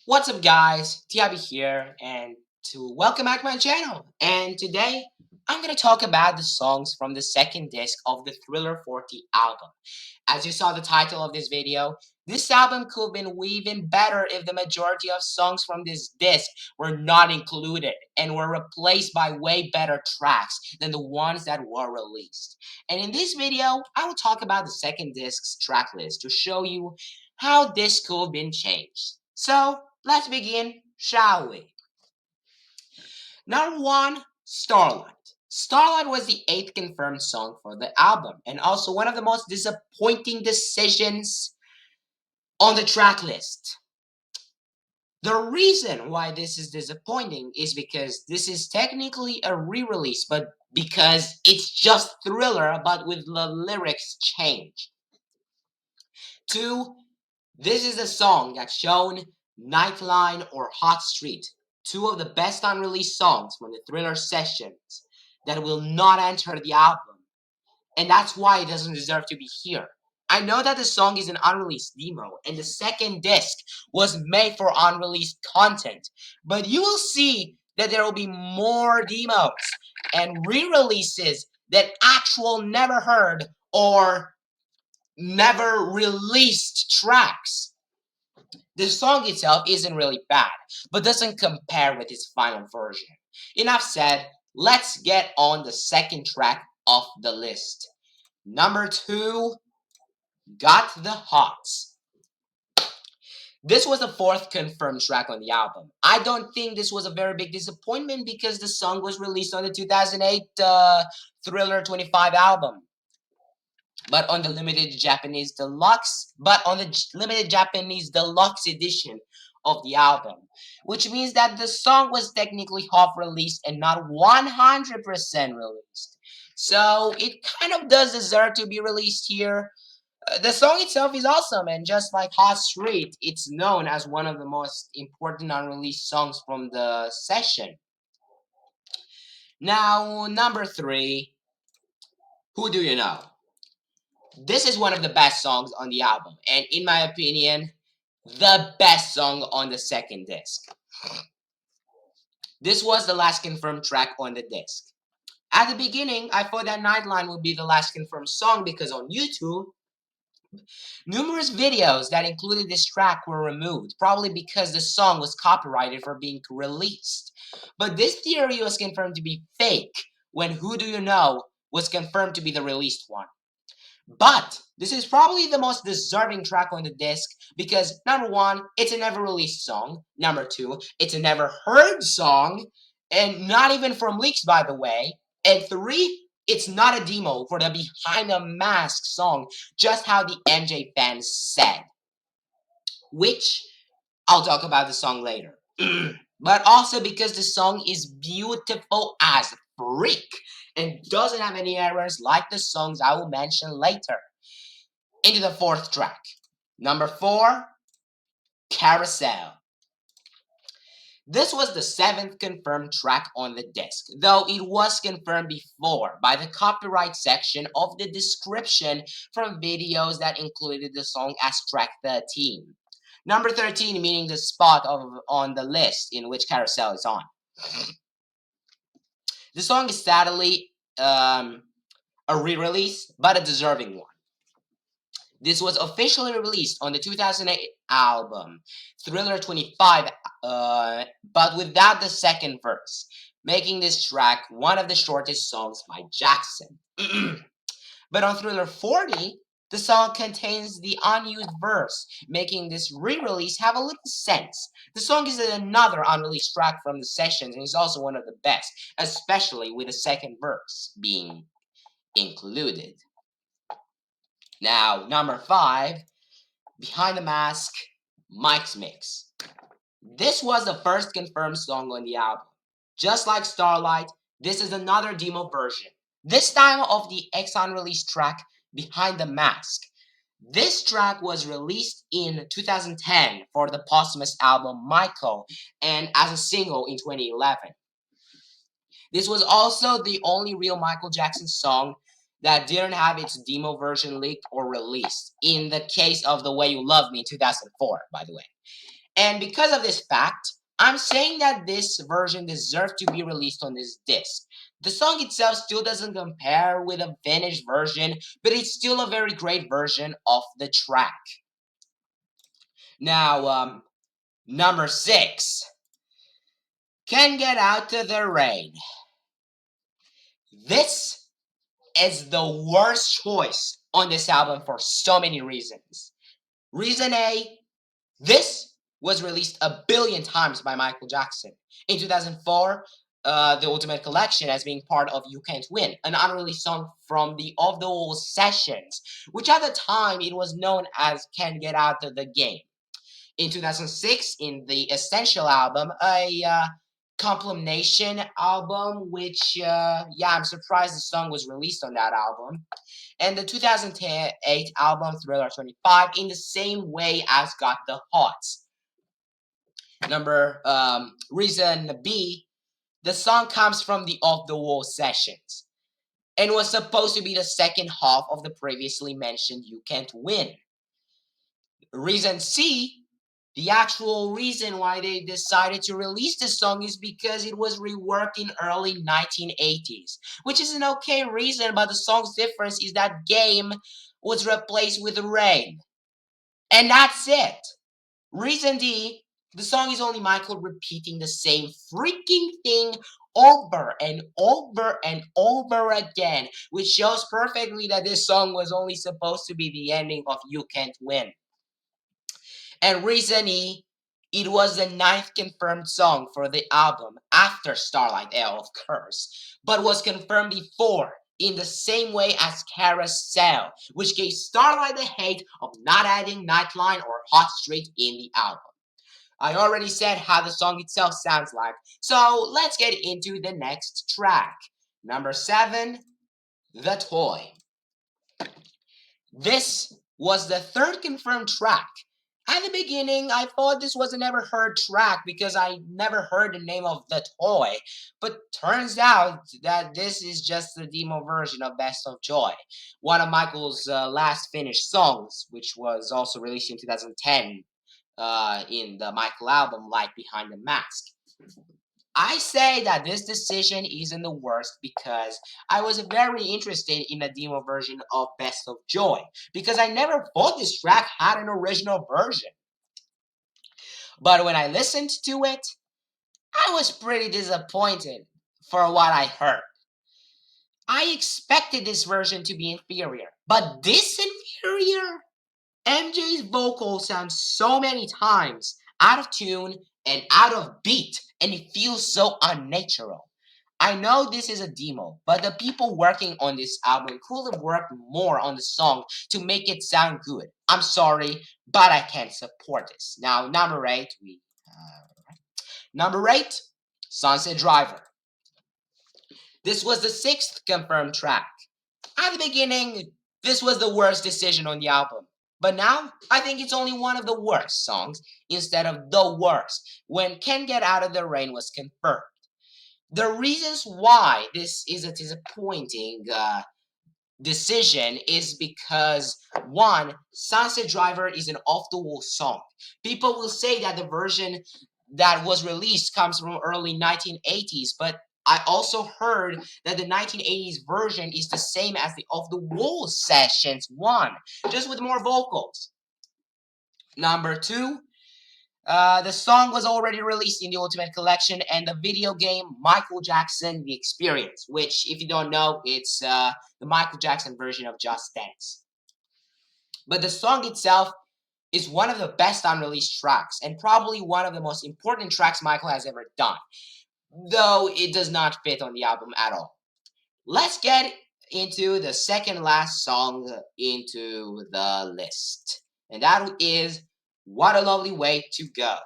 What's up, guys? Tiabi here, and to welcome back to my channel. And today, I'm gonna talk about the songs from the second disc of the Thriller 40 album. As you saw the title of this video, this album could have been even better if the majority of songs from this disc were not included and were replaced by way better tracks than the ones that were released. And in this video, I will talk about the second disc's track list to show you how this could have been changed. So, let's begin, shall we? Number one, Starlight. Starlight was the eighth confirmed song for the album, and also one of the most disappointing decisions on the track list. The reason why this is disappointing is because this is technically a re-release, but because it's just Thriller, but with the lyrics changed. Two, this is a song that's shown Nightline or Hot Street, two of the best unreleased songs from the Thriller sessions that will not enter the album, and that's why it doesn't deserve to be here. I know that the song is an unreleased demo, and the second disc was made for unreleased content, but you will see that there will be more demos and re-releases that actual never heard or never released tracks. The song itself isn't really bad, but doesn't compare with its final version. Enough said, let's get on the second track of the list. Number 2, Got the Hots. This was the fourth confirmed track on the album. I don't think this was a very big disappointment because the song was released on the 2008 Thriller 25 album. But on the limited Japanese deluxe edition of the album, which means that the song was technically half released and not 100% released. So it kind of does deserve to be released here. The song itself is awesome, and just like Hot Street, it's known as one of the most important unreleased songs from the session. Now, number 3, Who Do You Know? This is one of the best songs on the album, and in my opinion, the best song on the second disc. This was the last confirmed track on the disc. At the beginning, I thought that Nightline would be the last confirmed song because on YouTube, numerous videos that included this track were removed, probably because the song was copyrighted for being released. But this theory was confirmed to be fake when Who Do You Know was confirmed to be the released one. But this is probably the most deserving track on the disc because number 1, it's a never released song. Number 2, it's a never heard song, and not even from leaks, by the way. And 3, it's not a demo for the Behind a Mask song, just how the MJ fans said. Which I'll talk about the song later. But also because the song is beautiful as freak and doesn't have any errors like the songs I will mention later. Into the fourth track. Number 4, Carousel. This was the seventh confirmed track on the disc, though it was confirmed before by the copyright section of the description from videos that included the song as track 13. Number 13 meaning the spot on the list in which Carousel is on. The song is sadly a re-release, but a deserving one. This was officially released on the 2008 album, Thriller 25, but without the second verse, making this track one of the shortest songs by Jackson. But on Thriller 40, the song contains the unused verse, making this re-release have a little sense. The song is another unreleased track from the sessions and is also one of the best, especially with the second verse being included. Now, number 5, Behind the Mask, Mike's Mix. This was the first confirmed song on the album. Just like Starlight, this is another demo version. This time of the ex-unreleased track, Behind the Mask. This track was released in 2010 for the posthumous album Michael and as a single in 2011. This was also the only real Michael Jackson song that didn't have its demo version leaked or released, in the case of The Way You Love Me in 2004, by the way. And because of this fact, I'm saying that this version deserves to be released on this disc. The song itself still doesn't compare with a finished version, but it's still a very great version of the track. Now, number 6, Can Get Out of the Rain. This is the worst choice on this album for so many reasons. Reason A, this was released a billion times by Michael Jackson. In 2004, The Ultimate Collection as being part of You Can't Win, an unreleased song from the Off the Wall sessions, which at the time it was known as Can't Get Out of the Game. In 2006, in the Essential album, a compilation album, which, yeah, I'm surprised the song was released on that album. And the 2008 album, Thriller 25, in the same way as Got the Hots. Reason B, the song comes from the Off the Wall sessions and was supposed to be the second half of the previously mentioned You Can't Win. Reason C, the actual reason why they decided to release this song is because it was reworked in early 1980s, which is an okay reason, but the song's difference is that Game was replaced with Rain. And that's it. Reason D, the song is only Michael repeating the same freaking thing over and over and over again, which shows perfectly that this song was only supposed to be the ending of You Can't Win. And reason E, it was the ninth confirmed song for the album after Starlight Ale, of course, but was confirmed before in the same way as Carousel, which gave Starlight the hate of not adding Nightline or Hot Streak in the album. I already said how the song itself sounds like, so let's get into the next track. Number 7, The Toy. This was the third confirmed track. At the beginning, I thought this was a never heard track because I never heard the name of The Toy, but turns out that this is just the demo version of Best of Joy, one of Michael's last finished songs, which was also released in 2010 in the Michael album Light Behind the Mask. I say that this decision isn't the worst because I was very interested in the demo version of Best of Joy because I never thought this track had an original version. But when I listened to it, I was pretty disappointed for what I heard. I expected this version to be inferior, but this inferior? MJ's vocals sound so many times out of tune and out of beat, and it feels so unnatural. I know this is a demo, but the people working on this album could have worked more on the song to make it sound good. I'm sorry, but I can't support this. Now, number eight, Sunset Driver. This was the sixth confirmed track. At the beginning, this was the worst decision on the album. But now, I think it's only one of the worst songs instead of the worst when Can't Get Out of the Rain was confirmed. The reasons why this is a disappointing decision is because one, Sunset Driver is an off the wall song. People will say that the version that was released comes from early 1980s, but I also heard that the 1980s version is the same as the Off the Wall Sessions one, just with more vocals. Number 2, the song was already released in the Ultimate Collection and the video game Michael Jackson The Experience, which, if you don't know, it's the Michael Jackson version of Just Dance. But the song itself is one of the best unreleased tracks and probably one of the most important tracks Michael has ever done, though it does not fit on the album at all. Let's get into the second last song into the list, and that is What a Lovely Way to Go.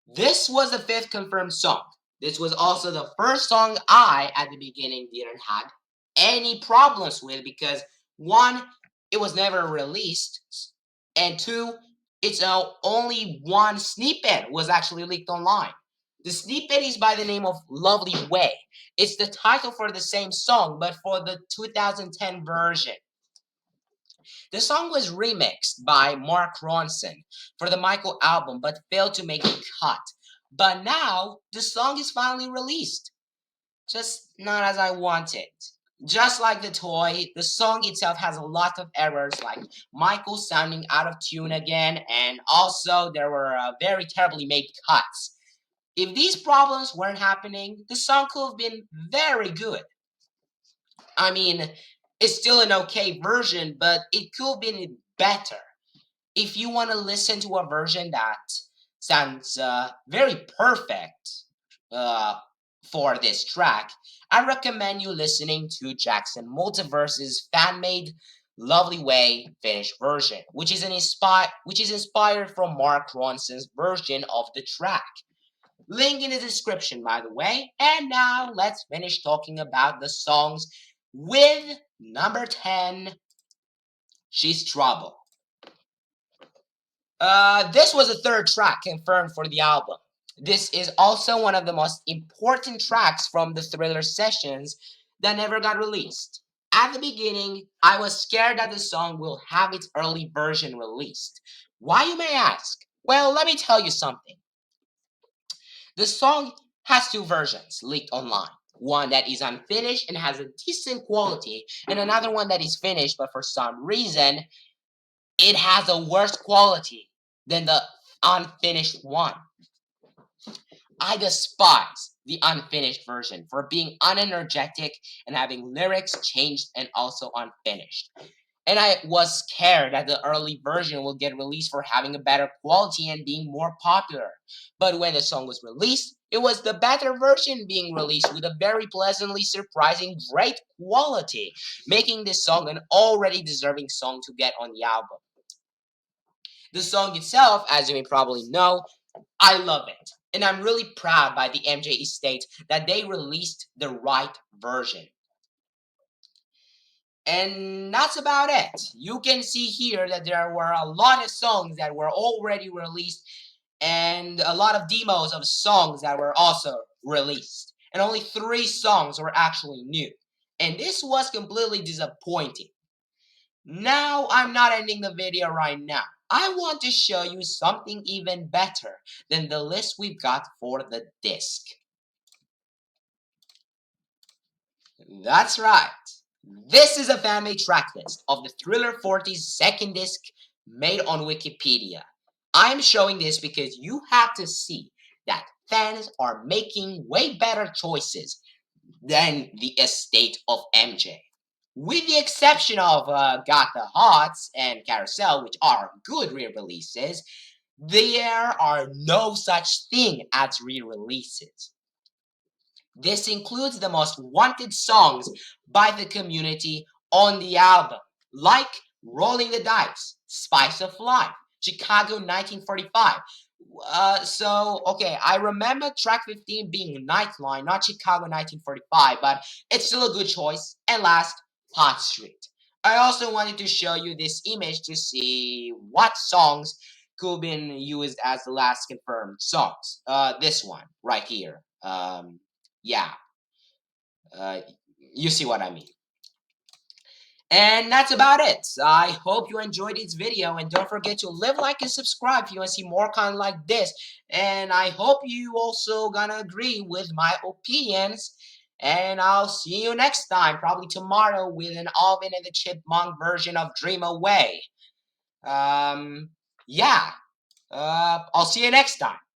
This was the fifth confirmed song. This was also the first song I, at the beginning, didn't have any problems with because one, it was never released, and two, it's only one snippet was actually leaked online. The snippet is by the name of Lovely Way. It's the title for the same song, but for the 2010 version. The song was remixed by Mark Ronson for the Michael album but failed to make a cut. But now the song is finally released, just not as I wanted. Just like the toy, the song itself has a lot of errors, like Michael sounding out of tune again, and also there were very terribly made cuts. If these problems weren't happening, the song could have been very good. I mean, it's still an okay version, but it could have been better. If you want to listen to a version that sounds very perfect uh, for this track, I recommend you listening to Jackson Multiverse's fan-made Lovely Way finished version, which is inspired from Mark Ronson's version of the track. Link in the description, by the way. And now let's finish talking about the songs with number 10, She's Trouble. This was the third track confirmed for the album. This is also one of the most important tracks from the Thriller sessions that never got released. At the beginning, I was scared that the song will have its early version released. Why, you may ask? Well, let me tell you something. The song has two versions leaked online. One that is unfinished and has a decent quality, and another one that is finished, but for some reason, it has a worse quality than the unfinished one. I despise the unfinished version for being unenergetic and having lyrics changed and also unfinished. And I was scared that the early version will get released for having a better quality and being more popular. But when the song was released, it was the better version being released with a very pleasantly surprising great quality, making this song an already deserving song to get on the album. The song itself, as you may probably know, I love it. And I'm really proud by the MJ estate that they released the right version. And that's about it. You can see here that there were a lot of songs that were already released and a lot of demos of songs that were also released. And only 3 songs were actually new. And this was completely disappointing. Now, I'm not ending the video right now. I want to show you something even better than the list we've got for the disc. That's right. This is a fan-made track list of the Thriller 40's second disc made on Wikipedia. I'm showing this because you have to see that fans are making way better choices than the estate of MJ. With the exception of Got the Hots and Carousel, which are good re-releases, there are no such thing as re-releases. This includes the most wanted songs by the community on the album, like Rolling the Dice, Spice of Life, Chicago 1945. Okay, I remember track 15 being Nightline, not Chicago 1945, but it's still a good choice. And last, Hot Street. I also wanted to show you this image to see what songs could have been used as the last confirmed songs. This one right here. Yeah, uh, you see what I mean. And that's about it. I hope you enjoyed this video, and don't forget to leave, like, and subscribe if you want to see more content like this. And I hope you also gonna agree with my opinions. And I'll see you next time, probably tomorrow, with an Alvin and the Chipmunk version of Dream Away. Yeah. I'll see you next time.